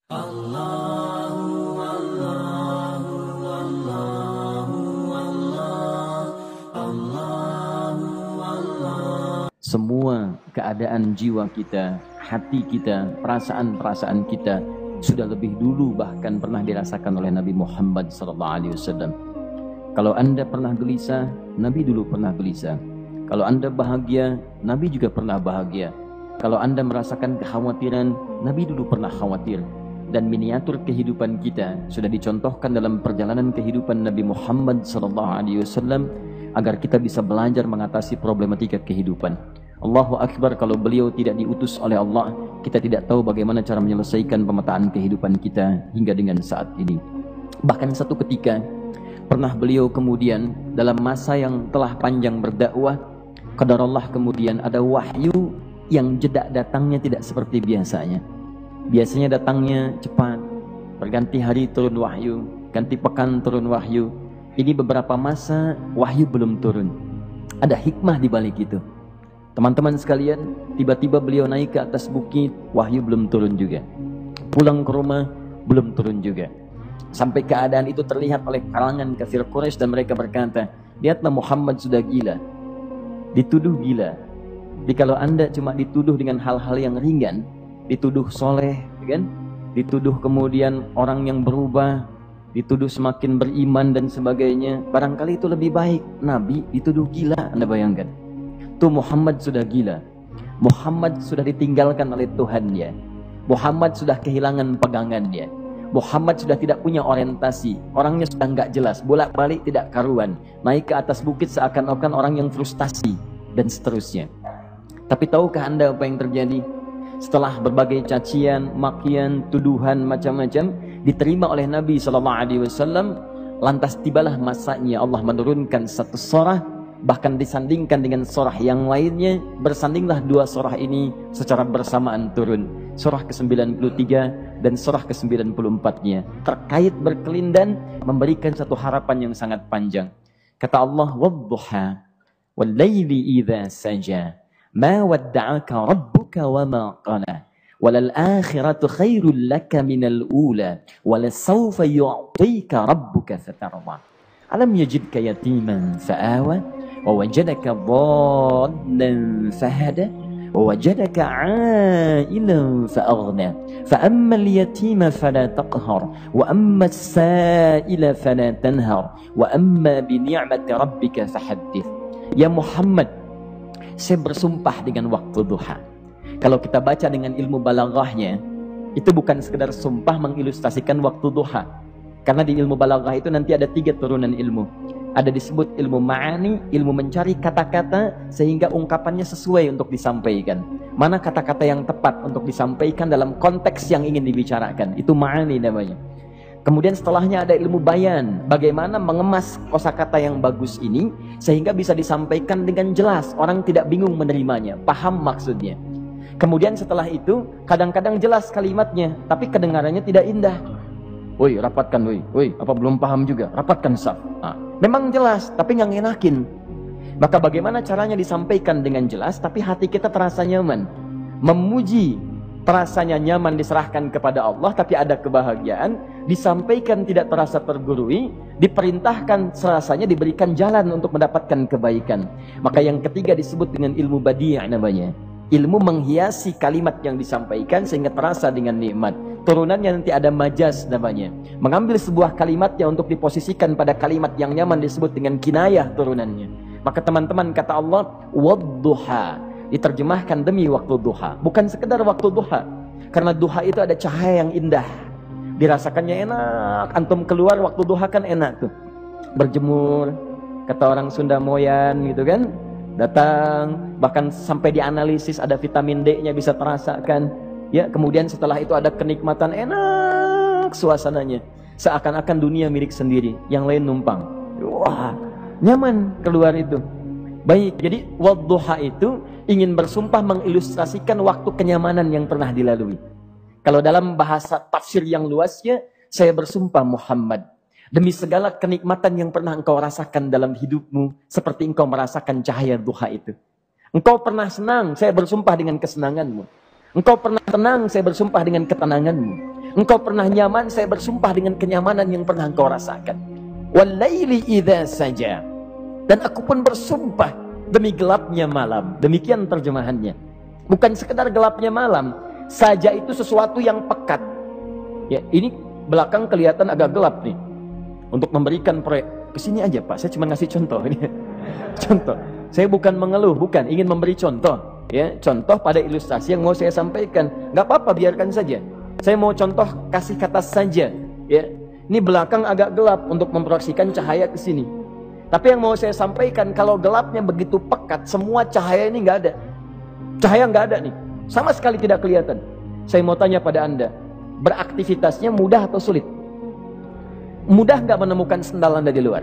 Semua keadaan jiwa kita, hati kita, perasaan-perasaan kita sudah lebih dulu bahkan pernah dirasakan oleh Nabi Muhammad SAW. Kalau Anda pernah gelisah, Nabi dulu pernah gelisah. Kalau Anda bahagia, Nabi juga pernah bahagia. Kalau Anda merasakan kekhawatiran, Nabi dulu pernah khawatir. Dan miniatur kehidupan kita sudah dicontohkan dalam perjalanan kehidupan Nabi Muhammad SAW agar kita bisa belajar mengatasi problematika kehidupan. Allahu Akbar, kalau beliau tidak diutus oleh Allah, kita tidak tahu bagaimana cara menyelesaikan pemetaan kehidupan kita hingga dengan saat ini. Bahkan satu ketika pernah beliau kemudian dalam masa yang telah panjang berdakwah, qadarullah kemudian ada wahyu yang jeda datangnya tidak seperti biasanya. Biasanya datangnya cepat, berganti hari turun wahyu, ganti pekan turun wahyu. Ini beberapa masa wahyu belum turun. Ada hikmah di balik itu. Teman-teman sekalian, tiba-tiba beliau naik ke atas bukit, wahyu belum turun juga. Pulang ke rumah, belum turun juga. Sampai keadaan itu terlihat oleh kalangan kafir Quraisy dan mereka berkata, lihatlah Muhammad sudah gila. Dituduh gila. Jadi kalau Anda cuma dituduh dengan hal-hal yang ringan, dituduh soleh, kan? Dituduh kemudian orang yang berubah, dituduh semakin beriman dan sebagainya, barangkali itu lebih baik. Nabi dituduh gila, Anda bayangkan. Tuh Muhammad sudah gila. Muhammad sudah ditinggalkan oleh Tuhannya. Muhammad sudah kehilangan pegangannya. Muhammad sudah tidak punya orientasi. Orangnya sudah nggak jelas, bolak-balik tidak karuan. Naik ke atas bukit seakan-akan orang yang frustasi dan seterusnya. Tapi tahukah Anda apa yang terjadi? Setelah berbagai cacian, makian, tuduhan macam-macam diterima oleh Nabi SAW, lantas tibalah masanya Allah menurunkan satu surah, bahkan disandingkan dengan surah yang lainnya. Bersandinglah dua surah ini secara bersamaan turun, surah ke-93 dan surah ke-94-nya, terkait berkelindan memberikan satu harapan yang sangat panjang. Kata Allah, wadduha wal laili idza saja ma wadda'aka rabbuka wa ma qala walal akhiratu khairul laka minal ula walasawfa yu'tika rabbuka fatarda alam yajidka yatiman fa'awa wa wajadaka dhallan fahada wa wajadaka 'ailan fa'aghna fa ammal yatima fala taqhar wa ammas sa'ila fala tanhar wa amma bi ni'mati rabbika fahaddits. Ya Muhammad, saya bersumpah dengan waktu duha. Kalau kita baca dengan ilmu balaghahnya, itu bukan sekedar sumpah mengilustrasikan waktu duha. Karena di ilmu balaghah itu nanti ada 3 turunan ilmu. Ada disebut ilmu ma'ani, ilmu mencari kata-kata sehingga ungkapannya sesuai untuk disampaikan. Mana kata-kata yang tepat untuk disampaikan dalam konteks yang ingin dibicarakan. Itu ma'ani namanya. Kemudian setelahnya ada ilmu bayan, bagaimana mengemas kosakata yang bagus ini sehingga bisa disampaikan dengan jelas, orang tidak bingung menerimanya, paham maksudnya. Kemudian setelah itu kadang-kadang jelas kalimatnya, tapi kedengarannya tidak indah. Woi, rapatkan, woi, apa belum paham juga? Rapatkan saf. Memang jelas, tapi nggak ngenakin. Maka bagaimana caranya disampaikan dengan jelas, tapi hati kita terasa nyaman, memuji. Terasanya nyaman diserahkan kepada Allah, tapi ada kebahagiaan, disampaikan tidak terasa tergurui, diperintahkan serasanya diberikan jalan untuk mendapatkan kebaikan. Maka yang ketiga disebut dengan ilmu badi' namanya. Ilmu menghiasi kalimat yang disampaikan sehingga terasa dengan nikmat. Turunannya nanti ada majaz namanya. Mengambil sebuah kalimatnya untuk diposisikan pada kalimat yang nyaman disebut dengan kinayah turunannya. Maka teman-teman, kata Allah, wadduha, diterjemahkan demi waktu duha, bukan sekedar waktu duha. Karena duha itu ada cahaya yang indah, dirasakannya enak. Antum keluar waktu duha kan enak tuh, berjemur, kata orang Sunda moyan gitu kan, datang, bahkan sampai dianalisis ada vitamin D-nya bisa terasakan. Ya, kemudian setelah itu ada kenikmatan, enak suasananya, seakan-akan dunia milik sendiri, yang lain numpang. Wah, nyaman keluar itu. Baik, jadi wadduha itu ingin bersumpah mengilustrasikan waktu kenyamanan yang pernah dilalui. Kalau dalam bahasa tafsir yang luasnya, saya bersumpah Muhammad, demi segala kenikmatan yang pernah engkau rasakan dalam hidupmu, seperti engkau merasakan cahaya duha itu. Engkau pernah senang, saya bersumpah dengan kesenanganmu. Engkau pernah tenang, saya bersumpah dengan ketenanganmu. Engkau pernah nyaman, saya bersumpah dengan kenyamanan yang pernah engkau rasakan. Wal-laili idza saja. Dan aku pun bersumpah demi gelapnya malam. Demikian terjemahannya. Bukan sekedar gelapnya malam, saja itu sesuatu yang pekat. Ya, ini belakang kelihatan agak gelap nih. Untuk memberikan proyek, kesini aja Pak, saya cuma ngasih contoh ini. Contoh. Saya bukan mengeluh, bukan, ingin memberi contoh. Ya, contoh pada ilustrasi yang mau saya sampaikan. Nggak apa-apa, biarkan saja. Saya mau contoh kasih kata saja. Ya, ini belakang agak gelap untuk memproyeksikan cahaya ke sini. Tapi yang mau saya sampaikan, kalau gelapnya begitu pekat, semua cahaya ini nggak ada. Cahaya nggak ada nih, sama sekali tidak kelihatan. Saya mau tanya pada Anda, beraktivitasnya mudah atau sulit? Mudah nggak menemukan sendal Anda di luar?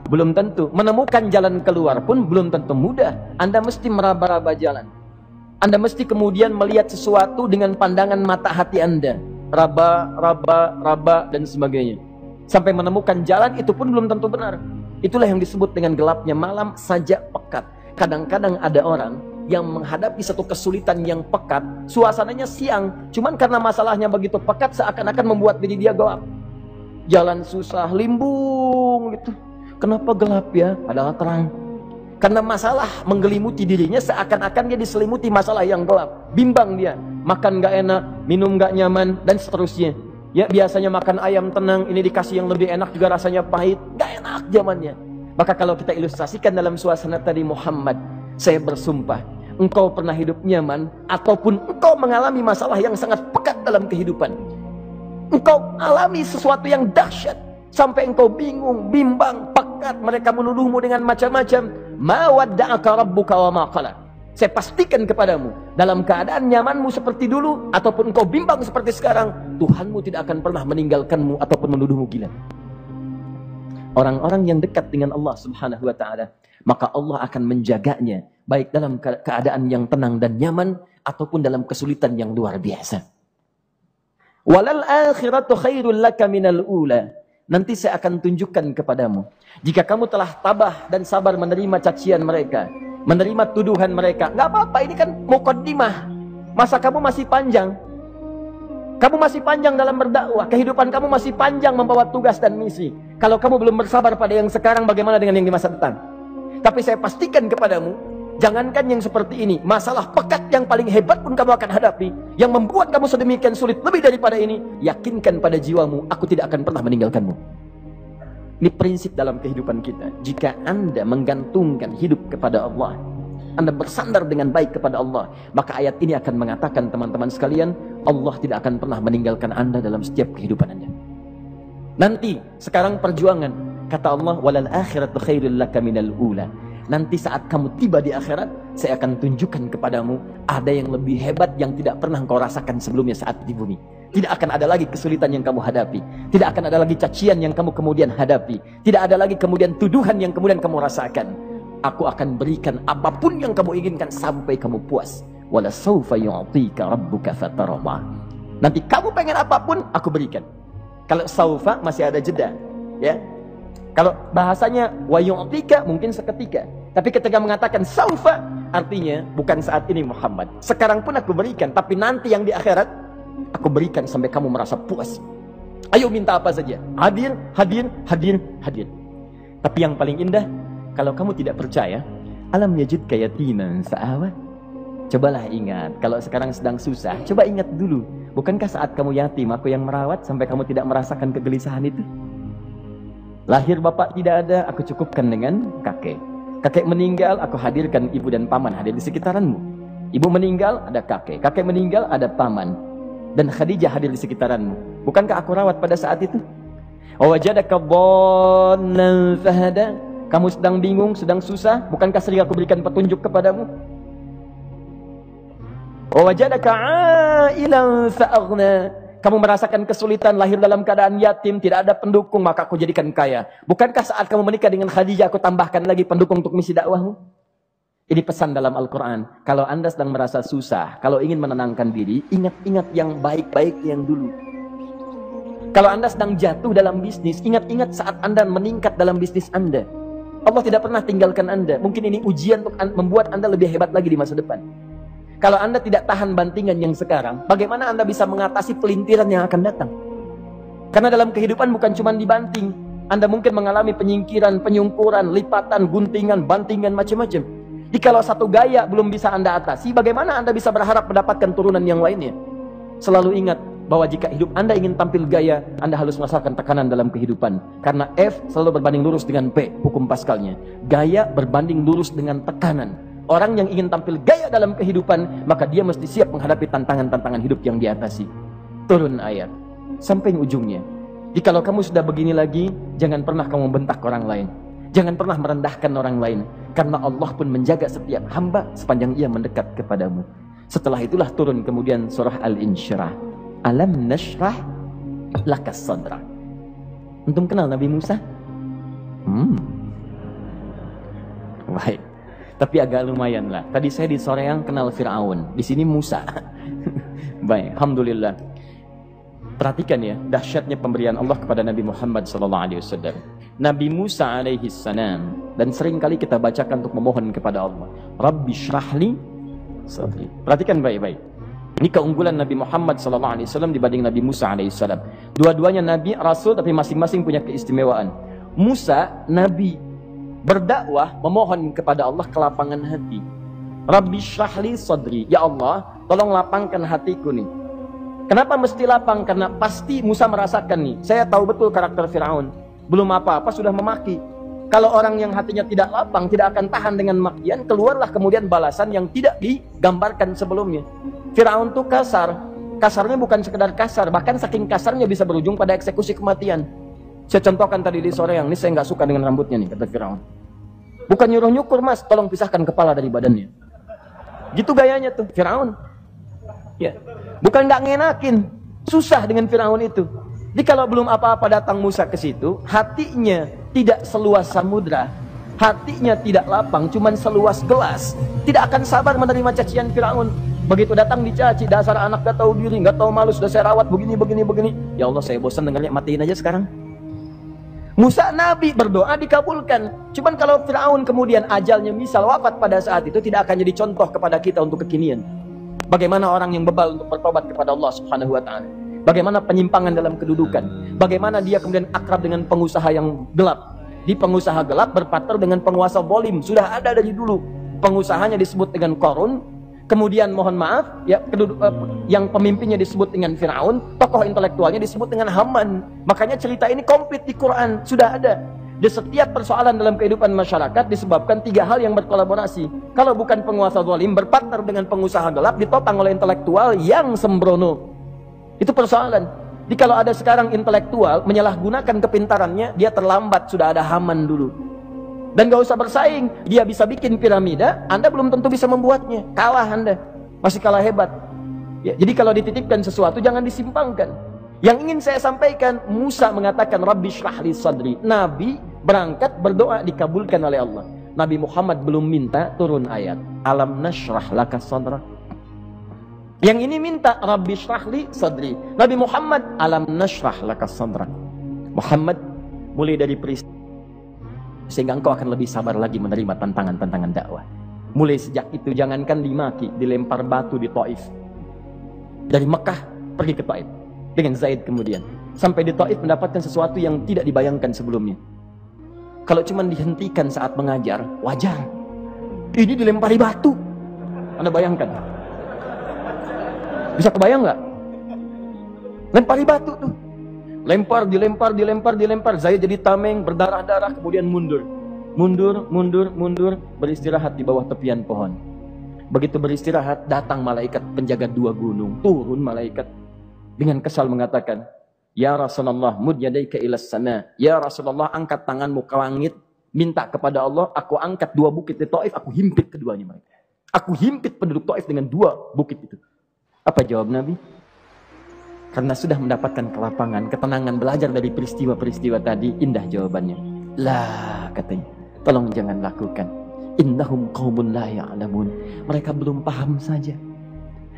Belum tentu. Menemukan jalan keluar pun belum tentu mudah. Anda mesti meraba-raba jalan. Anda mesti kemudian melihat sesuatu dengan pandangan mata hati Anda. Raba, dan sebagainya. Sampai menemukan jalan, itu pun belum tentu benar. Itulah yang disebut dengan gelapnya malam saja pekat. Kadang-kadang ada orang yang menghadapi satu kesulitan yang pekat, suasananya siang, cuman karena masalahnya begitu pekat, seakan-akan membuat diri dia gelap. Jalan susah, limbung gitu. Kenapa gelap ya? Padahal terang. Karena masalah menggelimuti dirinya, seakan-akan dia diselimuti masalah yang gelap. Bimbang dia, makan gak enak, minum gak nyaman, dan seterusnya. Ya, biasanya makan ayam tenang, ini dikasih yang lebih enak juga rasanya pahit, gak enak zamannya. Maka kalau kita ilustrasikan dalam suasana tadi Muhammad, saya bersumpah, engkau pernah hidup nyaman, ataupun engkau mengalami masalah yang sangat pekat dalam kehidupan. Engkau alami sesuatu yang dahsyat, sampai engkau bingung, bimbang, pekat, mereka menuduhmu dengan macam-macam. Ma wadda'aka rabbuka wa ma qala. Saya pastikan kepadamu, dalam keadaan nyamanmu seperti dulu, ataupun engkau bimbang seperti sekarang, Tuhanmu tidak akan pernah meninggalkanmu ataupun menuduhmu gila. Orang-orang yang dekat dengan Allah subhanahu wa ta'ala, maka Allah akan menjaganya, baik dalam keadaan yang tenang dan nyaman, ataupun dalam kesulitan yang luar biasa. Walal akhiratu khairul laka minal ula. Nanti saya akan tunjukkan kepadamu, jika kamu telah tabah dan sabar menerima cacian mereka, menerima tuduhan mereka, nggak apa-apa, ini kan muqaddimah. Masa kamu masih panjang. Kamu masih panjang dalam berdakwah, kehidupan kamu masih panjang membawa tugas dan misi. Kalau kamu belum bersabar pada yang sekarang, bagaimana dengan yang di masa depan? Tapi saya pastikan kepadamu, jangankan yang seperti ini, masalah pekat yang paling hebat pun kamu akan hadapi, yang membuat kamu sedemikian sulit lebih daripada ini, yakinkan pada jiwamu, aku tidak akan pernah meninggalkanmu. Ini prinsip dalam kehidupan kita. Jika Anda menggantungkan hidup kepada Allah, Anda bersandar dengan baik kepada Allah, maka ayat ini akan mengatakan, teman-teman sekalian, Allah tidak akan pernah meninggalkan Anda dalam setiap kehidupan Anda. Nanti, sekarang perjuangan, kata Allah, walal akhiratu khairul laka minal ula. Nanti saat kamu tiba di akhirat, saya akan tunjukkan kepadamu ada yang lebih hebat yang tidak pernah engkau rasakan sebelumnya saat di bumi. Tidak akan ada lagi kesulitan yang kamu hadapi. Tidak akan ada lagi cacian yang kamu kemudian hadapi. Tidak ada lagi kemudian tuduhan yang kemudian kamu rasakan. Aku akan berikan apapun yang kamu inginkan sampai kamu puas. Wala sawfa yu'tika rabbuka fatarda. Nanti kamu pengen apapun, aku berikan. Kalau saufa masih ada jeda, ya. Kalau bahasanya wa yu'tika mungkin seketika. Tapi ketika mengatakan saufa, artinya bukan saat ini Muhammad. Sekarang pun aku berikan, tapi nanti yang di akhirat aku berikan sampai kamu merasa puas. Ayo minta apa saja. Hadir, hadir, hadir, hadir. Tapi yang paling indah, kalau kamu tidak percaya, alam yajidka yatiman fa'awa. Cobalah ingat, kalau sekarang sedang susah, coba ingat dulu. Bukankah saat kamu yatim, aku yang merawat sampai kamu tidak merasakan kegelisahan itu? Lahir bapak tidak ada, aku cukupkan dengan kakek. Kakek meninggal, aku hadirkan ibu dan paman hadir di sekitaranmu. Ibu meninggal, ada kakek. Kakek meninggal, ada paman. Dan Khadijah hadir di sekitaranmu. Bukankah aku rawat pada saat itu? Wajadaka dhallan fahada. Kamu sedang bingung, sedang susah, bukankah sering aku berikan petunjuk kepadamu? Wajadaka ailan fa'aghna. Kamu merasakan kesulitan, lahir dalam keadaan yatim, tidak ada pendukung, maka aku jadikan kaya. Bukankah saat kamu menikah dengan Khadijah, aku tambahkan lagi pendukung untuk misi dakwahmu? Ini pesan dalam Al-Quran. Kalau Anda sedang merasa susah, kalau ingin menenangkan diri, ingat-ingat yang baik-baik yang dulu. Kalau Anda sedang jatuh dalam bisnis, ingat-ingat saat Anda meningkat dalam bisnis Anda. Allah tidak pernah tinggalkan Anda. Mungkin ini ujian untuk membuat Anda lebih hebat lagi di masa depan. Kalau Anda tidak tahan bantingan yang sekarang, bagaimana Anda bisa mengatasi pelintiran yang akan datang? Karena dalam kehidupan bukan cuma dibanting. Anda mungkin mengalami penyingkiran, penyungkuran, lipatan, guntingan, bantingan, macam-macam. Jikalau satu gaya belum bisa Anda atasi, bagaimana Anda bisa berharap mendapatkan turunan yang lainnya? Selalu ingat bahwa jika hidup Anda ingin tampil gaya, Anda harus merasakan tekanan dalam kehidupan. Karena F selalu berbanding lurus dengan P, hukum paskalnya. Gaya berbanding lurus dengan tekanan. Orang yang ingin tampil gaya dalam kehidupan, maka dia mesti siap menghadapi tantangan-tantangan hidup yang diatasi. Turun ayat sampai ujungnya. Jikalau kamu sudah begini lagi, jangan pernah kamu bentak orang lain. Jangan pernah merendahkan orang lain. Karena Allah pun menjaga setiap hamba sepanjang ia mendekat kepadamu. Setelah itulah turun kemudian surah Al-Insyirah. Alam nashrah lakas sadrak. Antum kenal Nabi Musa? Baik. Tapi agak lumayan lah. Tadi saya di Soreang kenal Fir'aun. Di sini Musa. Baik, alhamdulillah. Perhatikan ya, dahsyatnya pemberian Allah kepada Nabi Muhammad SAW. Nabi Musa alaihi salam, dan sering kali kita bacakan untuk memohon kepada Allah. Rabbi syrahli sadri. Perhatikan baik-baik. Ini keunggulan Nabi Muhammad SAW dibanding Nabi Musa alaihissalam. Dua-duanya Nabi, Rasul, tapi masing-masing punya keistimewaan. Musa, Nabi, berdakwah, memohon kepada Allah kelapangan hati. Rabbi syrahli sadri. Ya Allah, tolong lapangkan hatiku nih. Kenapa mesti lapang? Karena pasti Musa merasakan nih. Saya tahu betul karakter Fir'aun. Belum apa-apa sudah memaki. Kalau orang yang hatinya tidak lapang, tidak akan tahan dengan makian, keluarlah kemudian balasan yang tidak digambarkan sebelumnya. Fir'aun tuh kasar. Kasarnya bukan sekedar kasar, bahkan saking kasarnya bisa berujung pada eksekusi kematian. Saya contohkan tadi di sore yang ini, saya nggak suka dengan rambutnya nih, kata Fir'aun. Bukan nyuruh-nyukur, mas, tolong pisahkan kepala dari badannya. Gitu gayanya tuh Fir'aun. Ya, bukan nggak ngenakin, susah dengan Fir'aun itu. Jadi kalau belum apa-apa datang Musa ke situ, hatinya tidak seluas samudra, hatinya tidak lapang, cuman seluas gelas, tidak akan sabar menerima cacian Fir'aun. Begitu datang dicaci, dasar anak gak tahu diri, gak tahu malu, sudah saya rawat begini. Ya Allah, saya bosan dengarnya, matiin aja sekarang. Musa Nabi berdoa dikabulkan. Cuman kalau Fir'aun kemudian ajalnya misal wafat pada saat itu, tidak akan jadi contoh kepada kita untuk kekinian. Bagaimana orang yang bebal untuk bertobat kepada Allah Subhanahu wa ta'ala. Bagaimana penyimpangan dalam kedudukan. Bagaimana dia kemudian akrab dengan pengusaha yang gelap. Di pengusaha gelap berpartner dengan penguasa zalim. Sudah ada dari dulu. Pengusahanya disebut dengan Qarun. Kemudian mohon maaf, ya, yang pemimpinnya disebut dengan Fir'aun. Tokoh intelektualnya disebut dengan Haman. Makanya cerita ini komplit di Quran. Sudah ada. Di setiap persoalan dalam kehidupan masyarakat disebabkan tiga hal yang berkolaborasi. Kalau bukan penguasa zalim berpartner dengan pengusaha gelap, ditopang oleh intelektual yang sembrono. Itu persoalan. Jadi kalau ada sekarang intelektual menyalahgunakan kepintarannya, dia terlambat, sudah ada Haman dulu. Dan gak usah bersaing, dia bisa bikin piramida, Anda belum tentu bisa membuatnya. Kalah Anda, masih kalah hebat. Ya, jadi kalau dititipkan sesuatu jangan disimpangkan. Yang ingin saya sampaikan, Musa mengatakan Rabbi syrahli sadri. Nabi berangkat berdoa dikabulkan oleh Allah. Nabi Muhammad belum minta, turun ayat Alam nashrah laka sadrak. Yang ini minta Rabbi syrahli sadri. Nabi Muhammad alam nashrah laka sadrak. Muhammad, mulai dari peristiwa sehingga engkau akan lebih sabar lagi menerima tantangan-tantangan dakwah. Mulai sejak itu jangankan dimaki, dilempar batu di Taif. Dari Mekah pergi ke Taif dengan Zaid kemudian. Sampai di Taif mendapatkan sesuatu yang tidak dibayangkan sebelumnya. Kalau cuma dihentikan saat mengajar, wajar. Ini dilempari batu. Anda bayangkan? Bisa kebayang nggak? Lempari batu tuh. Lempar, dilempar. Zaid jadi tameng, berdarah-darah, kemudian mundur. Mundur, beristirahat di bawah tepian pohon. Begitu beristirahat, datang malaikat penjaga dua gunung. Turun malaikat dengan kesal mengatakan, Ya Rasulullah, mud yadaika ilas sama. Ya Rasulullah, angkat tanganmu ke langit, minta kepada Allah, aku angkat dua bukit di Taif, aku himpit keduanya mereka. Aku himpit penduduk Taif dengan dua bukit itu. Apa jawab Nabi? Karena sudah mendapatkan kelapangan, ketenangan, belajar dari peristiwa-peristiwa tadi, indah jawabannya. Lah, katanya, tolong jangan lakukan. Innahum qaumun la ya'lamun. Mereka belum paham saja.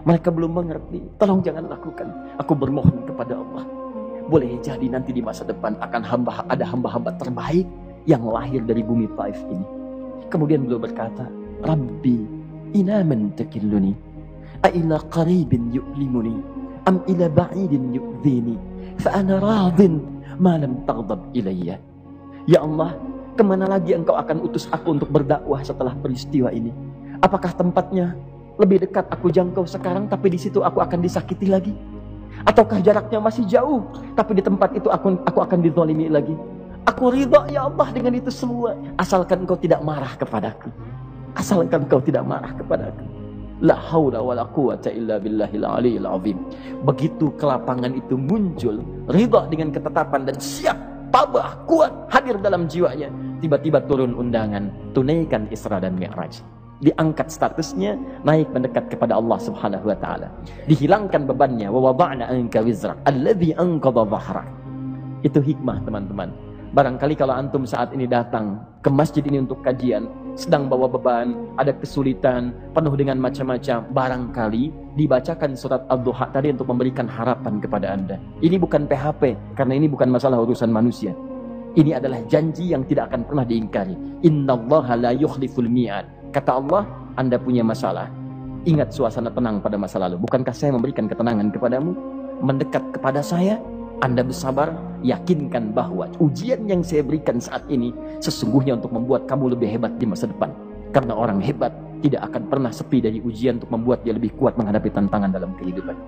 Mereka belum mengerti. Tolong jangan lakukan. Aku bermohon kepada Allah. Boleh jadi nanti di masa depan akan ada hamba-hamba terbaik yang lahir dari bumi Taif ini. Kemudian beliau berkata, Rabbi, inaman takilluni. ila qaribin yu'limuni am ila ba'idin yu'dhini fa ana radin ma lam taghdab ilayya. Ya Allah, kemana lagi engkau akan utus aku untuk berdakwah setelah peristiwa ini? Apakah tempatnya lebih dekat aku jangkau sekarang, tapi di situ aku akan disakiti lagi? Ataukah jaraknya masih jauh, tapi di tempat itu aku akan dizalimi lagi? Aku ridha ya Allah dengan itu semua, asalkan engkau tidak marah kepadaku. Asalkan engkau tidak marah kepadaku. La haula wala quwata illa billahil aliyil azim. Begitu kelapangan itu muncul, ridha dengan ketetapan dan siap, tabah, kuat, hadir dalam jiwanya. Tiba-tiba turun undangan, tunaikan Isra dan Mi'raj. Diangkat statusnya, naik mendekat kepada Allah Subhanahu wa taala. Dihilangkan bebannya, wa wada'na anka wizrak alladzi anqadha dhahrak. Itu hikmah, teman-teman. Barangkali kalau antum saat ini datang ke masjid ini untuk kajian, sedang bawa beban, ada kesulitan, penuh dengan macam-macam, barangkali dibacakan surat Ad-Duha tadi untuk memberikan harapan kepada Anda. Ini bukan PHP, karena ini bukan masalah urusan manusia. Ini adalah janji yang tidak akan pernah diingkari. Innallaha la yukhliful mi'ad. Kata Allah, Anda punya masalah, ingat suasana tenang pada masa lalu. Bukankah saya memberikan ketenangan kepadamu? Mendekat kepada saya, Anda bersabar, yakinkan bahwa ujian yang saya berikan saat ini sesungguhnya untuk membuat kamu lebih hebat di masa depan. Karena orang hebat tidak akan pernah sepi dari ujian untuk membuat dia lebih kuat menghadapi tantangan dalam kehidupan.